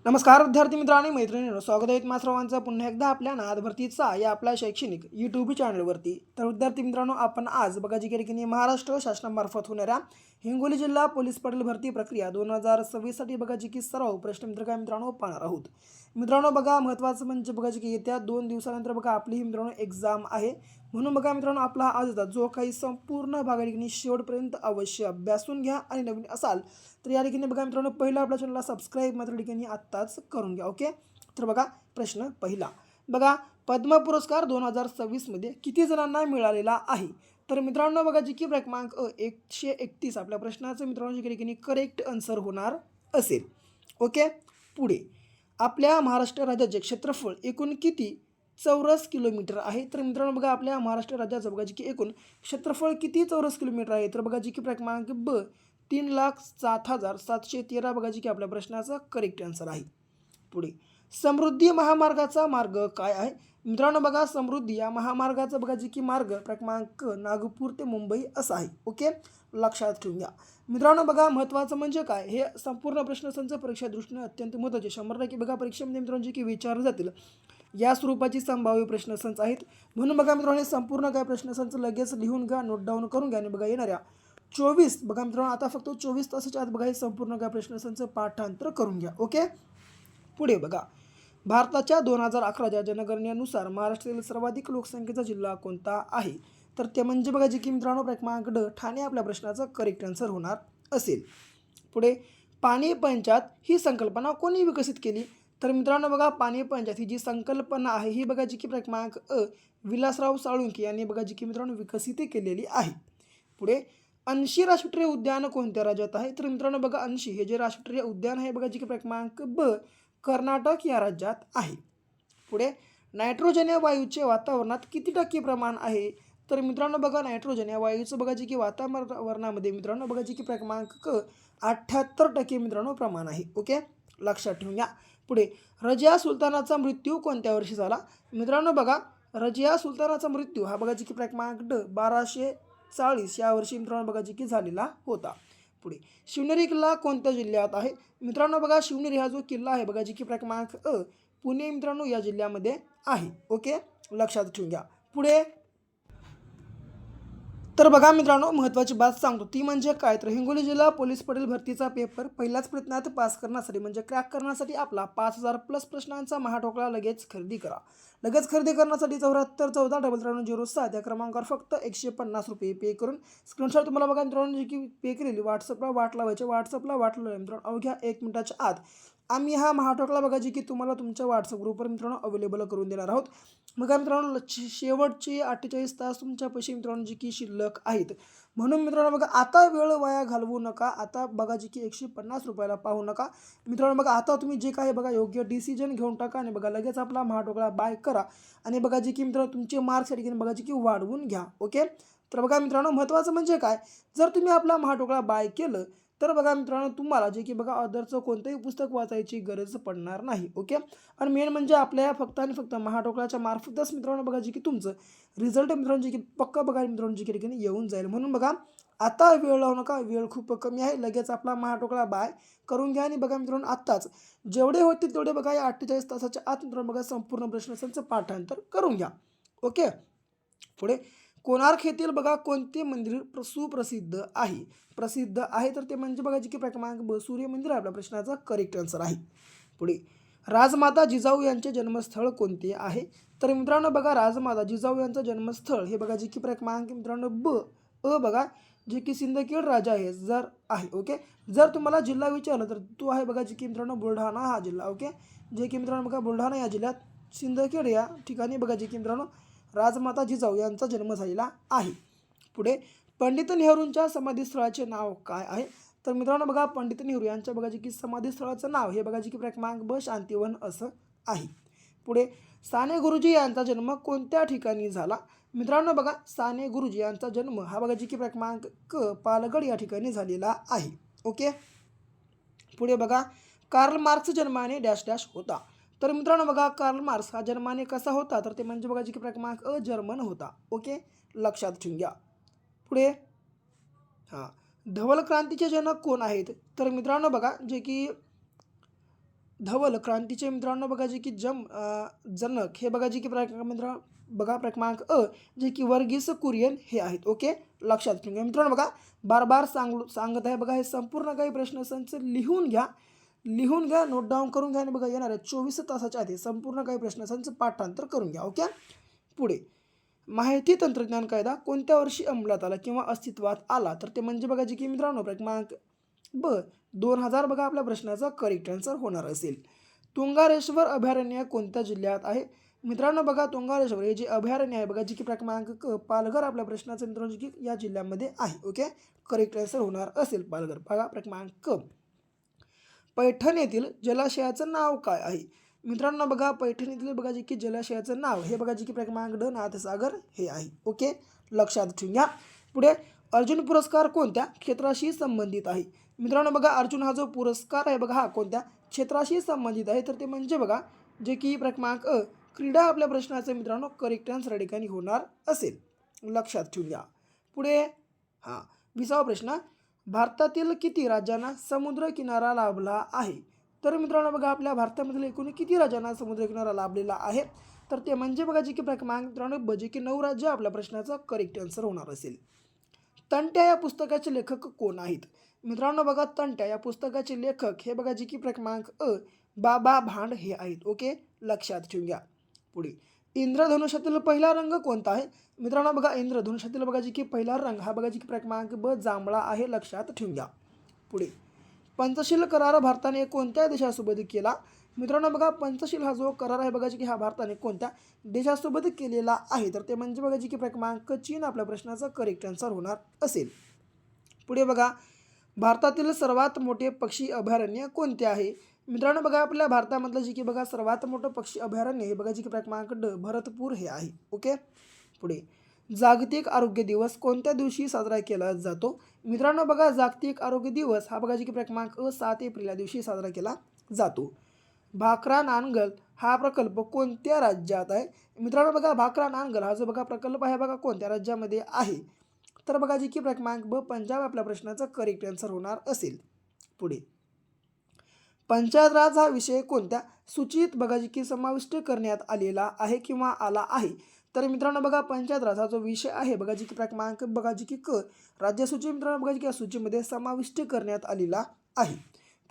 नमस्कार विद्यार्थी मित्रांनो मैत्रिणींनो, स्वागत आहे तुम्हा सर्वांचं पुन्हा एकदा आपल्या नाद भरतीचा या आपल्या शैक्षणिक यूट्यूब चॅनलवरती। तर विद्यार्थी मित्रांनो, आपण आज बघा जी की महाराष्ट्र शासनामार्फत होणाऱ्या हिंगोली जिल्हा पोलीस पाटील भरती प्रक्रिया 2026 साठी बघा जी की सर्व प्रश्नपत्रिका काय मित्रांनो पाहणार आहोत। मित्रांनो बघा, महत्त्वाचं म्हणजे बघा जी की येत्या 2 दिवसानंतर बघा आपली मित्रांनो एक्झाम आहे। म्हणून बघा मित्रांनो, आपला आजचा जो काही संपूर्ण भाग आहे की शेवटपर्यंत अवश्य अभ्यासून घ्या आणि नवीन असाल तर या ठिकाणी बघा मित्रांनो, पहिला आपल्या चॅनलला सबस्क्राईब मात्र ठिकाणी आत्ताच करून घ्या। ओके, तर बघा प्रश्न पहिला, बघा पद्म पुरस्कार 2026 मध्ये किती जणांना मिळालेला आहे? तर मित्रांनो बघा जी की क्रमांक 131 आपल्या प्रश्नाचं मित्रांनो जी की करेक्ट आन्सर होणार असेल। ओके, पुढे आपल्या महाराष्ट्र राज्याचे क्षेत्रफळ एकूण किती चौरस किलोमीटर आहे? तर मित्रांनो बघा, आपल्या महाराष्ट्र राज्याचं बघा जी की एकूण क्षेत्रफळ किती चौरस किलोमीटर आहे? तर बघा जी की क्रमांक ब 3,07,713 बघा जी की आपल्या प्रश्नाचा करेक्ट आन्सर आहे। पुढे समृद्धी महामार्गाचा मार्ग काय आहे? मित्रांनो बघा, समृद्धी या महामार्गाचा बघा जी की मार्ग क्रमांक नागपूर ते मुंबई असा आहे। ओके, लक्षात ठेवून घ्या। मित्रांनो बघा, महत्त्वाचं म्हणजे काय, हे संपूर्ण प्रश्नसंच परीक्षा दृष्टीने अत्यंत महत्त्वाचे 100% बघा परीक्षेमध्ये मित्रांनो जे की विचारले जातील या स्वरूपाची संभाव्य प्रश्नसंच आहेत। म्हणून बघा मित्रांनो, हे संपूर्ण काय प्रश्नसंच लगेच लिहून घ्या, नोट डाऊन करून घ्या आणि बघा येणाऱ्या 24 बघा मित्रांनो, आता फक्त 24 तासाच्या आत बघा हे संपूर्ण काय प्रश्नसंच पाठांतर करून घ्या। ओके, पुढे बघा, भारताच्या 2011च्या जनगणनेनुसार महाराष्ट्रातील सर्वाधिक लोकसंख्येचा जिल्हा कोणता आहे? तर ते म्हणजे बघा जी की मित्रांनो क्रमांक ड ठाणे आपल्या प्रश्नाचा करेक्ट आन्सर होणार असेल। पुढे पाणी पंचायत ही संकल्पना कोणी विकसित केली? तर मित्रांनो बघा, पाणी पंचायत ही जी संकल्पना आहे ही बघा जी की क्रमांक विलासराव साळुंखे यांनी बघा जी की मित्रांनो विकसित केलेली आहे। पुढे अंशी राष्ट्रीय उद्यान कोणत्या राज्यात आहे? तर मित्रांनो बघा, अंशी हे जे राष्ट्रीय उद्यान आहे बघा जी की क्रमांक ब कर्नाटक या राज्यात आहे। पुढे नायट्रोजन या वायूचे वातावरणात किती टक्के प्रमाण आहे? तर मित्रांनो बघा, नायट्रोजन या वायूचं बघा जी की वातावरणामध्ये मित्रांनो बघा जी की क्रमांक 78% मित्रांनो प्रमाण आहे। ओके, लक्षात ठेवून घ्या। पुढे रजिया सुलतानाचा मृत्यू कोणत्या वर्षी झाला? मित्रांनो बघा, रजिया सुलतानाचा मृत्यू हा बघा जी की क्रमांक ड 1240 या वर्षी मित्रांनो बघा जी की झालेला होता। पुढे शिवनेरी किल्ला कोणत्या जिल्ह्यात आहे? मित्रांनो बघा, शिवनेरी हा जो किल्ला आहे बघा जी की क्रमांक पुणे मित्रांनो या जिल्ह्यामध्ये आहे। ओके, लक्षात ठेवून घ्या। पुढे तर बघा मित्रांनो, महत्त्वाची बात सांगतो ती म्हणजे काय, तर हिंगोली जिल्हा पोलीस पाटील भरतीचा पेपर पहिल्याच प्रयत्नात पास करण्यासाठी म्हणजे क्रॅक करण्यासाठी आपला 5000 प्लस प्रश्नांचा महाठोकळा लगेच खरेदी करा। लगेच खरेदी करण्यासाठी 74 14 93 07 या क्रमांकावर फक्त 150 रुपये पे करून स्क्रीनशॉट तुम्हाला बघा मित्रांनो जी की पे केलेली व्हॉट्सअपला वाट लावायचे। व्हॉट्सअपला वाट लावल्या मित्रांनो अवघ्या 1 मिनिटाच्या आत आम्ही हा महाठोकळा बघा जी की तुम्हाला तुमच्या व्हॉट्सअप ग्रुपवर मित्रांनो अवेलेबल करून देणार आहोत। मग मित्रांनो, शेवटचे 48 तास तुमच्या पैसे मित्रांनो जी की शिल्लक आहेत। म्हणून मित्रांनो बघा, आता वेळ वाया घालवू नका। आता बघा जी की 150 रुपयाला पाहू नका मित्रांनो। बघा, आता तुम्ही जे काही बघा योग्य डिसिजन घेऊन टाका आणि बघा लगेच आपला महाठोकळा बाय करा आणि बघा जी की मित्रांनो तुमचे मार्क्स या ठिकाणी बघा जी की वाढवून घ्या। ओके, तर बघा मित्रांनो, महत्त्वाचं म्हणजे काय, जर तुम्ही आपला महाठोकळा बाय केलं तर बघा मित्रांनो तुम्हाला जे की बघा अदरचं कोणतंही पुस्तक वाचायची गरज पडणार नाही। ओके, आणि मेन म्हणजे आपल्या फक्त आणि फक्त महाठोकळाच्या मार्फतच मित्रांनो बघा जी की तुमचं रिझल्ट मित्रांनो जी की पक्का बघा मित्रांनो जी की ठिकाणी येऊन जाईल। म्हणून बघा, आता वेळ लावू नका, वेळ खूप कमी आहे। लगेच आपला महाठोकळा बाय करून घ्या आणि बघा मित्रांनो आत्ताच जेवढे होतील तेवढे बघा या 48 तासाच्या आत मित्रांनो बघा संपूर्ण प्रश्नसंच पाठांतर करून घ्या। ओके, पुढे कोणार्क येथील बघा कोणते मंदिर सुप्रसिद्ध आहे? प्रसिद्ध आहे तर ते म्हणजे बघा जी की क्रमांक ब सूर्य मंदिर आपल्या प्रश्नाचा करेक्ट आन्सर आहे। पुढे राजमाता जिजाऊ यांचे जन्मस्थळ कोणते आहे? तर मित्रांनो बघा, राजमाता जिजाऊ यांचं जन्मस्थळ हे बघा जी की क्रमांक मित्रांनो ब बघा जे की सिंदखेड राजा आहे जर आहे। ओके, जर तुम्हाला जिल्हा विचारलं तर तो आहे बघा जी की मित्रांनो बुलढाणा हा जिल्हा। ओके, जे की मित्रांनो बघा बुलढाणा या जिल्ह्यात सिंदखेड या ठिकाणी बघा जी की मित्रांनो राजमाता जिजाऊ यांचा जन्म झालेला आहे। पुढे पंडित नेहरूंच्या समाधीस्थळाचे नाव काय आहे? तर मित्रांनो बघा, पंडित नेहरू यांच्या बघा जी की समाधीस्थळाचं नाव हे बघा जी की क्रमांक ब शांतिवन असं आहे। पुढे साने गुरुजी यांचा जन्म कोणत्या ठिकाणी झाला? मित्रांनो बघा, साने गुरुजी यांचा जन्म हा बघा जी की क्रमांक क पालगड या ठिकाणी झालेला आहे। ओके, पुढे बघा, कार्ल मार्क्स जन्माने डॅश डॅश होता? तर मित्रांनो बघा, कार्ल मार्क्स हा जन्माने कसा होता तर ते म्हणजे बघा जी की क्रमांक जर्मन होता। ओके, लक्षात ठेवून घ्या। पुढे धवल क्रांतीचे जनक कोण आहेत? तर मित्रांनो बघा, जे की धवल क्रांतीचे मित्रांनो बघा जे की जनक हे बघा जे की मित्र बघा क्रमांक जे की वर्गीस कुरियन हे आहेत. ओके, लक्षात ठेवून घ्या मित्रांनो. बघा बार बार सांगत आहे बघा, हे संपूर्ण काही प्रश्नसंच लिहून घ्या, नोट डाऊन करून घ्या आणि बघा येणाऱ्या 24 तासाच्या आधी संपूर्ण काही प्रश्नसंच पाठांतर करून घ्या. ओके, पुढे माहिती तंत्रज्ञान कायदा कोणत्या वर्षी अंमलात आला किंवा अस्तित्वात आला? तर ते म्हणजे बघा जे की मित्रांनो क्रमांक 2000 बघा आपल्या प्रश्नाचा करेक्ट आन्सर होणार असेल. तुंगारेश्वर अभयारण्य कोणत्या जिल्ह्यात आहे? मित्रांनो बघा तुंगारेश्वर हे जे अभयारण्य आहे बघा जे की क्रमांक पालघर आपल्या प्रश्नाचं मित्रांनो जे की या जिल्ह्यामध्ये आहे. ओके, करेक्ट आन्सर होणार असेल पालघर. बघा क्रमांक पैठण येथील जलाशयाचं नाव काय आहे? मित्रांनो बघा पैठण येथील बघा जे की जलाशयाचं नाव हे बघा जे की क्रमांक नाथसागर हे आहे. ओके, लक्षात ठेवून घ्या. पुढे अर्जुन पुरस्कार कोणत्या क्षेत्राशी संबंधित आहे? मित्रांनो बघा अर्जुन हा जो पुरस्कार आहे बघा हा कोणत्या क्षेत्राशी संबंधित आहे? तर ते म्हणजे बघा जे की क्रमांक क्रीडा आपल्या प्रश्नाचं मित्रांनो करेक्ट आन्सर या ठिकाणी होणार असेल. लक्षात ठेवून घ्या. पुढे 20वा प्रश्न, भारतातील किती राज्यांना समुद्र किनारा लाभला आहे? तर मित्रांनो बघा आपल्या भारतामधील एकूण किती राज्यांना समुद्र किनारा लाभलेला आहे? तर ते म्हणजे बघा जे की क्रमांक मित्रांनो जे की 9 राज्य आपल्या प्रश्नाचा करेक्ट आन्सर होणार असेल. तंट्या या पुस्तकाचे लेखक कोण आहेत? मित्रांनो बघा तंट्या या पुस्तकाचे लेखक हे बघा जे की क्रमांक बाबा भांड हे आहेत. ओके, लक्षात ठेवून घ्या. पुढे इंद्रधनुष्यातील पहिला रंग कोणता आहे? मित्रांनो बघा इंद्रधनुष्यातील बघा जे की पहिला रंग हा बघा जे की क्रमांक जांभळा आहे. लक्षात ठेवून घ्या. पुढे पंचशील करार भारताने कोणत्या देशासोबत केला? मित्रांनो बघा पंचशील हा जो करार आहे बघा जे की हा भारताने कोणत्या देशासोबत केलेला आहे? तर ते म्हणजे बघा जे की क्रमांक चीन आपल्या प्रश्नाचा करेक्ट आन्सर होणार असेल. पुढे बघा भारतातील सर्वात मोठे पक्षी अभयारण्य कोणते आहे? मित्रांनो बघा आपल्या भारतामधलं जे की बघा सर्वात मोठं पक्षी अभयारण्य हे बघा जे की क्रमांक भरतपूर हे आहे. ओके, पुढे जागतिक आरोग्य दिवस कोणत्या दिवशी साजरा केला जातो? मित्रांनो बघा जागतिक आरोग्य दिवस हा बघा जे की क्रमांक 7 एप्रिल या दिवशी साजरा केला जातो. भाकरा नांगल हा प्रकल्प कोणत्या राज्यात आहे? मित्रांनो बघा भाकरा नांगल हा जो बघा प्रकल्प आहे बघा कोणत्या राज्यामध्ये आहे? तर बघा जे की क्रमांक पंजाब आपल्या प्रश्नाचा करेक्ट आन्सर होणार असेल. पुढे पंचायत राज हा विषय कोणत्या सूचीत बघा जे की समाविष्ट करण्यात आलेला आहे किंवा आला आहे? तर मित्रांनो बघा पंचायत राज हा जो विषय आहे बघा जे की क्रमांक बघा जे की राज्यसूची मित्रांनो बघा जे की या सूचीमध्ये समाविष्ट करण्यात आलेला आहे.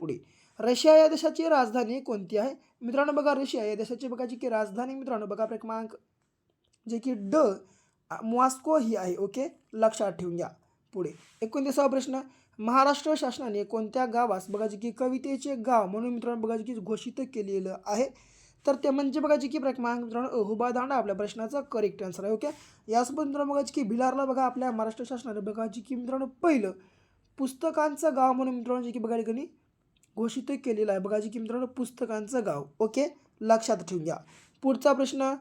पुढे रशिया या देशाची राजधानी कोणती आहे? मित्रांनो बघा रशिया या देशाची बघा जी की राजधानी मित्रांनो बघा क्रमांक जे की मॉस्को ही आहे. ओके, लक्षात ठेवून घ्या. पुढे 29वा प्रश्न, महाराष्ट्र शासनाने कोणत्या गावास बघा जे की कवितेचे गाव म्हणून मित्रांनो बघा जे की घोषित केलेलं आहे? तर ते म्हणजे बघा जे की क्रमांक मित्रांनो हुबादांडा आपल्या प्रश्नाचा करेक्ट आन्सर आहे. ओके, यासोबत मित्रांनो बघा जे की भिलारला बघा आपल्या महाराष्ट्र शासनाने बघा जे की मित्रांनो पहिलं पुस्तकांचं गाव म्हणून मित्रांनो जे की बघा ठिकाणी घोषित केलेलं आहे बघा जे की मित्रांनो पुस्तकांचं गाव. ओके, लक्षात ठेवून घ्या. पुढचा प्रश्न,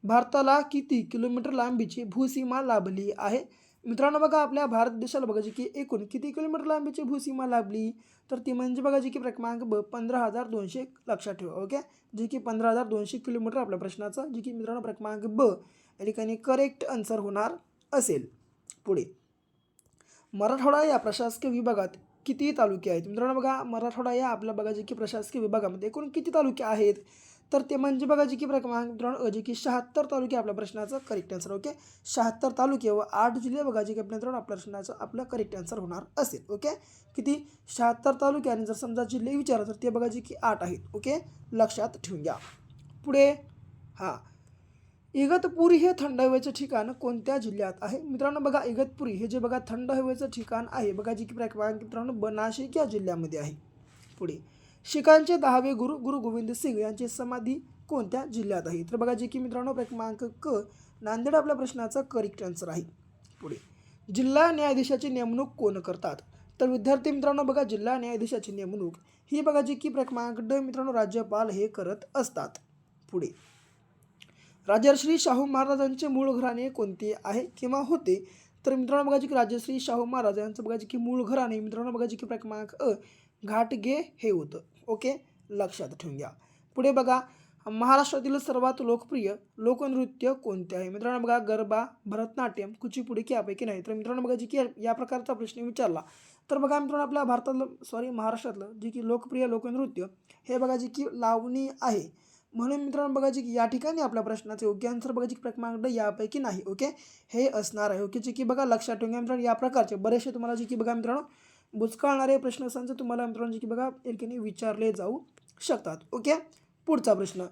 भारताला किती किलोमीटर लांबीची भूसीमा लाभली आहे? मित्रांनो बघा आपल्या भारत देशाला बघा जे की एकूण किती किलोमीटर लांबीची भूसीमा लाभली? तर ती म्हणजे बघा जे की क्रमांक 15,200 लक्षात ठेवा. ओके, जे की 15,200 किलोमीटर आपल्या प्रश्नाचा जे की मित्रांनो क्रमांक या ठिकाणी करेक्ट आन्सर होणार असेल. पुढे मराठवाडा या प्रशासकीय विभागात किती तालुके आहेत? मित्रांनो बघा मराठवाडा या आपल्या बघा जे की प्रशासकीय विभागामध्ये एकूण किती तालुके आहेत? तर ते म्हणजे बघा जे की क्रमांक मित्रांनो जे की 76 तालुके आपल्या प्रश्नाचं करेक्ट आन्सर. ओके, 76 तालुके व 8 जिल्हे बघा जे की मित्रांनो आपल्या प्रश्नाचं आपलं करेक्ट आन्सर होणार असेल. ओके, किती 76 तालुके आणि जर समजा जिल्हे विचारलं तर ते बघा जे की 8 आहेत. ओके, लक्षात ठेवून घ्या. पुढे इगतपुरी हे थंड हवेचं ठिकाण कोणत्या जिल्ह्यात आहे? मित्रांनो बघा इगतपुरी हे जे बघा थंड हवेचं ठिकाण आहे बघा जे की क्रमांक मित्रांनो नाशिक या जिल्ह्यामध्ये आहे. पुढे शिखांचे 10वे गुरु गुरु गोविंद सिंग यांची समाधी कोणत्या जिल्ह्यात आहे? तर बघा जे की मित्रांनो क्रमांक नांदेड आपल्या प्रश्नाचा करेक्ट आन्सर आहे. पुढे जिल्हा न्यायाधीशाची नेमणूक कोण करतात? तर विद्यार्थी मित्रांनो बघा जिल्हा न्यायाधीशाची नेमणूक ही बघा जी की क्रमांक मित्रांनो राज्यपाल हे करत असतात. पुढे राजर्षी शाहू महाराजांचे मूळ घराणे कोणते आहे किंवा होते? तर मित्रांनो बघा जी की राजर्षी शाहू महाराज यांचं बघा जी की मूळ घराणे मित्रांनो बघा जी की क्रमांक घाटगे हे होतं. ओके, लक्षात ठेवून घ्या. पुढे बघा महाराष्ट्रातील सर्वात लोकप्रिय लोकनृत्य कोणते आहे? मित्रांनो बघा गरबा, भरतनाट्यम, कुचिपुडी की यापैकी नाही? तर मित्रांनो बघा जी की या प्रकारचा प्रश्न विचारला तर बघा मित्रांनो आपल्या भारतातलं महाराष्ट्रातलं जे की लोकप्रिय लोकनृत्य हे बघा जे की लावणी आहे. म्हणून मित्रांनो बघा जे की या ठिकाणी आपल्या प्रश्नाचे योग्य आन्सर बघा जे क्रमांक ड यापैकी नाही. ओके, हे असणार आहे. ओके, जे की बघा लक्षात ठेवून घ्या मित्रांनो, या प्रकारचे बरेचसे तुम्हाला जे की बघा मित्रांनो बुचकळणारे प्रश्न असतात तुम्हाला मित्रांनो जे की बघा या ठिकाणी विचारले जाऊ शकतात. ओके, पुढचा प्रश्न,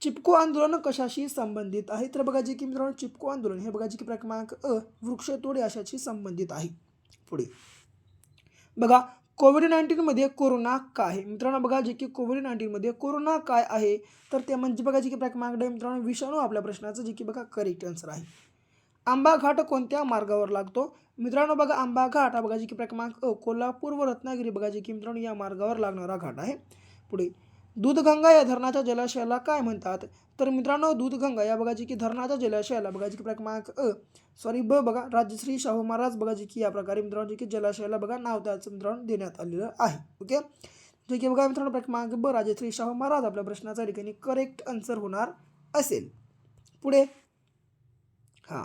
चिपको आंदोलन कशाशी संबंधित आहे? तर बघा जे की मित्रांनो चिपको आंदोलन हे बघा जे की क्रमांक अ वृक्षतोड याच्याशी संबंधित आहे. पुढे बघा कोविड-19 मध्ये कोरोना काय आहे? मित्रांनो बघा जे की कोविड-19 मध्ये कोरोना काय आहे? तर ते म्हणजे बघा जे की क्रमांक ड मित्रांनो विषाणू आपल्या प्रश्नाचं जे की बघा करेक्ट आन्सर आहे. आंबा घाट कोणत्या मार्गावर लागतो? मित्रांनो बघा आंबा घाट हा बघा जे की क्रमांक अ कोल्हापूर व रत्नागिरी बघा जे की मित्रांनो या मार्गावर लागणारा घाट आहे. पुढे दूधगंगा या धरणाच्या जलाशयाला काय म्हणतात? तर मित्रांनो दूधगंगा या बघा जे की धरणाच्या जलाशयाला बघा जे की क्रमांक ब बघा राजश्री शाहू महाराज बघा जे की या प्रकारे मित्रांनो जे की जलाशयाला बघा नाव त्याचं मित्रांनो देण्यात आलेलं आहे. ओके, जे की बघा मित्रांनो क्रमांक ब राजश्री शाहू महाराज आपल्या प्रश्नाचा ठिकाणी करेक्ट आन्सर होणार असेल. पुढे हां,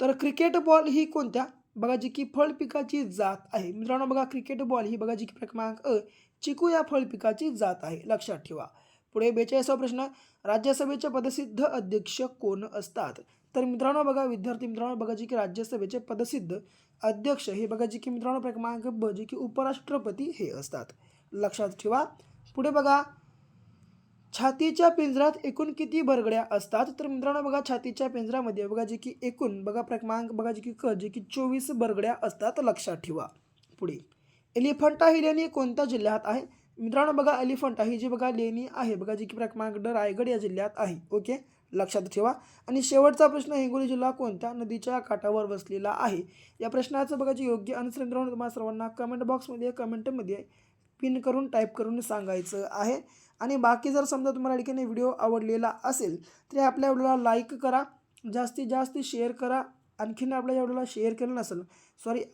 तर क्रिकेट बॉल ही कोणत्या बघा जी की फळ पिकाची जात आहे? मित्रांनो बघा क्रिकेट बॉल ही बघा जी की क्रमांक चिकू या फळ पिकाची जात आहे. लक्षात ठेवा. पुढे 42वा प्रश्न, राज्यसभेचे पदसिद्ध अध्यक्ष कोण असतात? तर मित्रांनो बघा विद्यार्थी मित्रांनो बघा जी की राज्यसभेचे पदसिद्ध अध्यक्ष हे बघा जी की मित्रांनो क्रमांक ब जे की उपराष्ट्रपती हे असतात. लक्षात ठेवा. पुढे बघा छातीच्या पिंजऱ्यात एकूण किती बरगड्या असतात? तर मित्रांनो बघा छातीच्या पिंजऱ्यामध्ये बघा जे की एकूण बघा क्रमांक बघा जे की 24 बरगड्या असतात. लक्षात ठेवा. पुढे एलिफंटा ही लेणी कोणत्या जिल्ह्यात आहे? मित्रांनो बघा एलिफंटा ही जी बघा लेणी आहे बघा जी की क्रमांक ड रायगड या जिल्ह्यात आहे. ओके, लक्षात ठेवा. आणि शेवटचा प्रश्न, हिंगोली जिल्हा कोणत्या नदीच्या काठावर वसलेला आहे? या प्रश्नाचं बघा जे योग्य आन्सर मित्रांनो तुम्हाला सर्वांना कमेंट बॉक्समध्ये कमेंटमध्ये पिन करून टाईप करून सांगायचं आहे. आणि बाकी जर समजा तुम्हाला या ठिकाणी व्हिडिओ आवडलेला असेल तर आपल्या व्हिडिओला लाईक करा, जास्तीत जास्त शेअर करा. आणखीन आपल्या व्हिडिओला शेअर केलं नसेल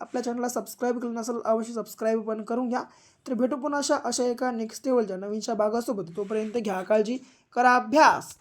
आपल्या चॅनलला सबस्क्राईब केलं नसेल अवश्य सबस्क्राईब पण करून घ्या. तर भेटू पुन्हा अशा एका नेक्स्ट लेवलच्या नवीनशा भागासोबत. तोपर्यंत घ्या काळजी, करा अभ्यास.